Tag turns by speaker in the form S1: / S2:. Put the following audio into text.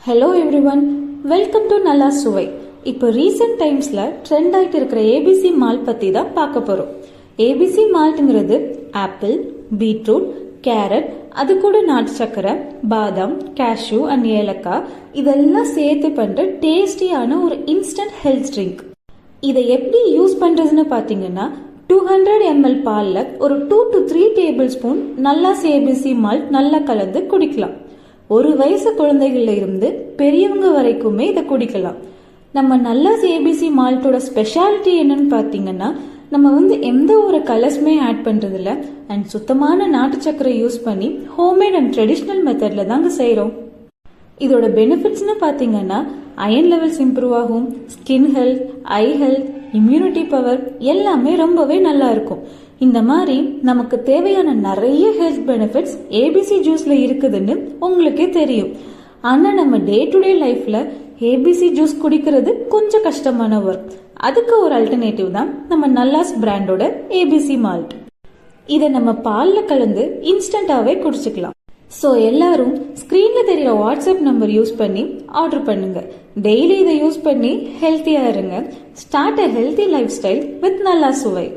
S1: Hello everyone, welcome to நல்லா சுவை. இப்போ ரீசெண்ட் டைம்ஸ்ல ட்ரெண்ட் ஆகிட்டு இருக்கிற ஏபிசி மால்ட் பத்தி தான் பார்க்க போறோம். ஏபிசி மால்ட்ங்கிறது ஆப்பிள், பீட்ரூட், கேரட், அது கூட நாட்டு சக்கரை, பாதாம், கேஷ்யூ அண்ட் ஏலக்காய் இதெல்லாம் சேர்த்து பண்ற டேஸ்டியான ஒரு இன்ஸ்டன்ட் ஹெல்த் ட்ரிங்க். இதை எப்படி யூஸ் பண்றதுன்னு பாத்தீங்கன்னா 200 ml பால்ல ஒரு 2 to 3 டேபிள் ஸ்பூன் நல்லாஸ் ஏபிசி மால்ட் நல்லா கலந்து குடிக்கலாம். ஒரு வயசு குழந்தைகள்ல இருந்து பெரியவங்க வரைக்குமே இதை குடிக்கலாம். நம்ம நல்லாஸ் ஏபிசி மால்ட்டோட ஸ்பெஷாலிட்டி என்னன்னு பாத்தீங்கன்னா, நம்ம எந்த ஒரு கலர்ஸுமே ஆட் பண்றது இல்ல அண்ட் சுத்தமான நாட்டு சக்கரை யூஸ் பண்ணி ஹோம்மேட் அண்ட் ட்ரெடிஷ்னல் மெத்தட்ல தாங்க செய்யறோம். இதோட பெனிஃபிட்ஸ்னு பாத்தீங்கன்னா அயன் லெவல்ஸ் இம்ப்ரூவ் ஆகும், ஸ்கின் ஹெல்த், ஐ ஹெல்த், இம்யூனிட்டி பவர் எல்லாமே ரொம்பவே நல்லா இருக்கும். இந்த மாதிரி நமக்கு தேவையான நிறைய ஹெல்த் பெனிஃபிட்ஸ் ஏபிசி ஜூஸ்ல இருக்குதுன்னு உங்களுக்கே தெரியும். ஆனா நம்ம டே டு டே லைஃப்ல ஏபிசி ஜூஸ் குடிக்கிறது கொஞ்சம் கஷ்டமான ஒர்க். அதுக்கு ஒரு அல்டர்னேட்டிவ் தான் நம்ம நல்லாஸ் பிராண்டோட ஏபிசி மால்ட். இதை நம்ம பால்ல கலந்து இன்ஸ்டன்டாவே குடிச்சுக்கலாம். ஸோ எல்லாரும் ஸ்கிரீன்ல தெரியற வாட்ஸ்அப் நம்பர் யூஸ் பண்ணி ஆர்டர் பண்ணுங்க. டெய்லி இதை யூஸ் பண்ணி ஹெல்த்தியா இருங்க. Start a healthy life style with நல்லா சுவை.